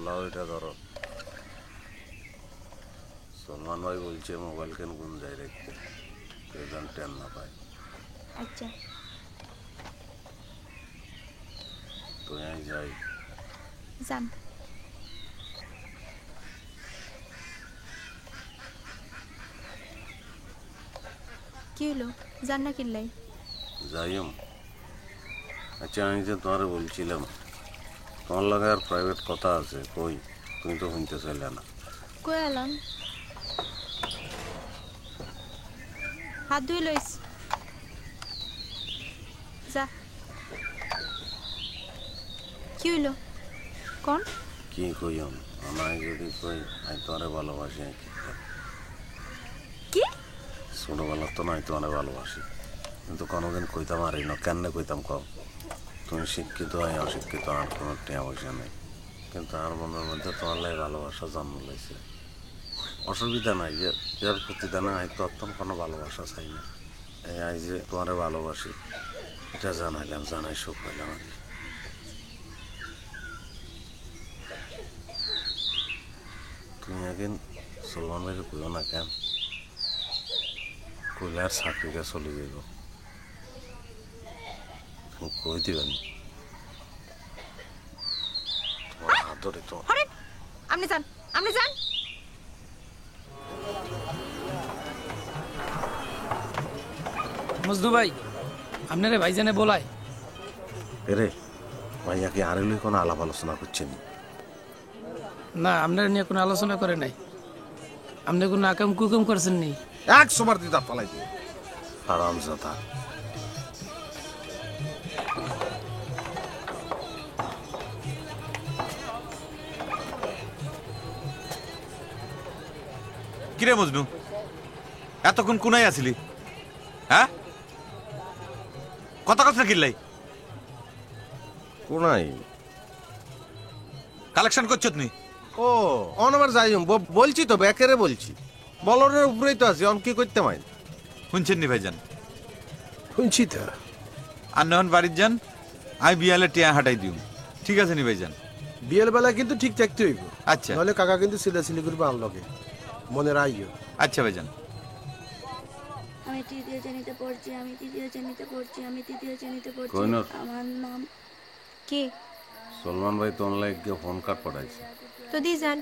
লাও এটা ধরো। সলমান ভাই বলছে মোবাইল কেন কোন যায় রাখতে, কেউ যেন টেন না পায়। আচ্ছা তো আমি যাই। যান। কি হলো, যান না কিনলাই? যাইম। আচ্ছা আমি যে তোমার বলছিলাম তোমার লাগে আর প্রাইভেট কথা আছে, কই তুমি তো শুনতে চাইলে না। কই এলাম? হাত ধুই লইস, যা। কি হইলো কোন? কি কইম, আমি যদি কই আমি তোমারে ভালোবাসি, আমি কি করতাম? কি? ছোটবেলার তো নয় তোমারে ভালোবাসি, কিন্তু কোনোদিন কইতাম আর না। কেন কইতাম কও? তুমি শিক্ষিত হয় অশিক্ষিত আর কোনো টেয়া পয়সা নেই, কিন্তু আমার মনের মধ্যে তোমার লাগে ভালোবাসা জন্ম লইছে। অসুবিধা নাই, যে যার প্রতিদানে আমি তো অত্যন্ত কোনো ভালোবাসা চাই না। এই আই যে তোমারে ভালোবাসি এটা জানাইলাম, জানাই সুখ পাইলাম আর কি। তুমি একদিন সলমান ভাইকে কইও না কেন, কইলে আর চাকরিটা চলে যাব। তুমি কই দিবেন তোমার হাত ধরে তো। হরেন, আপনি যান, আপনি যান। মজনু ভাই, আপনারে ভাইজানে বলায়। এরে ভাইয়া কি আরে লই কোনো আলাপ আলোচনা করছেন? না, আপনার নিয়ে কোনো আলোচনা করে নাই। আপনি কোনো আকাম কুকুম করছেন নি? এক সবার দিদা পালাই দিয়ে আরাম জাদা। কিরে মজনু, এতক্ষণ কোনায় আসিলি? হ্যাঁ, কথা কথা কিনলাই কোনাই কালেকশন করছো তুমি? ও অনবার যাই বলছি তো ব্যাকেরে বলছি, বলরের উপরেই তো আছি, অন কি করতে মাই? শুনছেন নি ভাইজান? শুনছি তো। আর নহন বাড়ির যান, আমি বিয়ালে টিয়া হাঁটাই দিও। ঠিক আছে নি ভাইজান? বিয়ের বেলা কিন্তু ঠিক থাকতে হইব, আচ্ছা নাহলে কাকা কিন্তু সিলাসিলি করবে আনলকে, মনে রাইও। আচ্ছা ভাইজান। আমি তৃতীয় শ্রেণীতে পড়ছি, আমি তৃতীয় শ্রেণীতে পড়ছি, আমি তৃতীয় শ্রেণীতে পড়ছি। কইনর। আমার নাম কে? সলমান ভাই তো অনলাইন গিয়ে ফোন কার্ড পাঠাইছে। তো দিয়ে যান।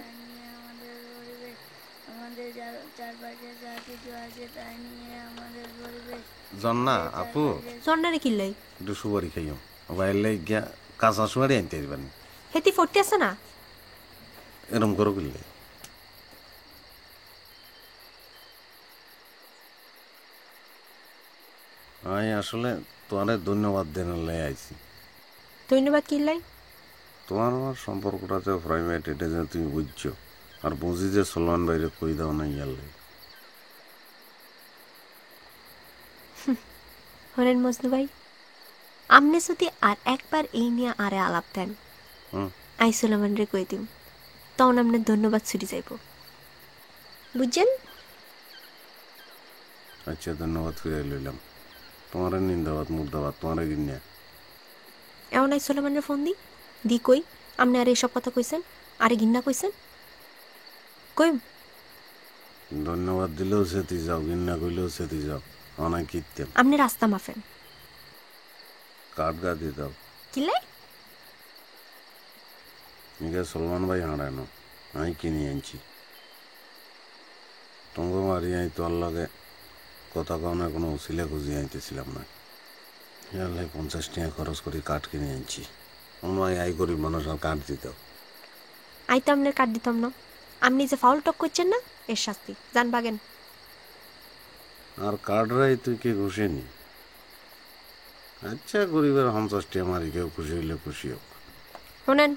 আমাদের পরিবেশ, আমাদের চারপাশে যা কিছু আছে তাই নিয়ে আমাদের পরিবেশ। জন্না আপু জন্নারে কিনলাই? একটু সুপারি খাইও, বাইরে গিয়া কাঁচা সুপারি আনতে দিবেন। হেতি ফোরটি আছে না? এরম করো কিনলে। আমি আসলে তোমারে ধন্যবাদ দেনার আইছি। ধন্যবাদ কিনলাই? তোমার আমার সম্পর্কটা যে প্রাইভেট এটা যে তুমি বুঝছো, আর বুঝি যে সলমান বাইরে কই দাও না ইয়ালে। হরেন মজনু ভাই, আপনি যদি আর একবার এই নিয়ে আরে আলাপ দেন, আই সুলেমান রে কই দিম, তখন আপনার ধন্যবাদ ছুটি যাইব, বুঝছেন? আচ্ছা ধন্যবাদ ফিরে লইলাম। তোমার নিন্দাবাদ মুর্দাবাদ তোমার গিন্যা। এমন আই সুলেমান রে ফোন দি কই আপনি আর এসব কথা কইছেন, আরে ঘিন্না কইছেন, কইম? ধন্যবাদ দিলেও সেতি যাও, গিন্না কইলেও সেতি যাও, অনেক কীর্তেন। আপনি রাস্তা মাফেন। কাঠ গা দিয়ে দাও। কিলাই? নিকে সলমান ভাই হাঁড়ানো, আমি কিনে আনছি। টঙ্গ মারি আই তোর লগে কথা কনে কোনো উচিলে খুঁজিয়ে আনতেছিলাম না। ইয়ালে 50 টাকা খরচ করে কাঠ কিনে আনছি। অন্য আই গরিব মানুষ আর কাঠ দিত। আই তো আপনার কাট দিতাম না। আপনি যে ফাউল টক করছেন না, এর শাস্তি জান বাগেন। আর কাঠরাই তুই কে ঘুষে নি। আচ্ছা গরিবের 50 টাকা মারি, কেউ খুশি হইলে খুশি হোক। শোনেন,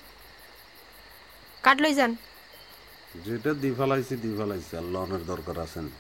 কাট লই যান। যেটা দি ফেলাইছি আর লনের দরকার আছে না।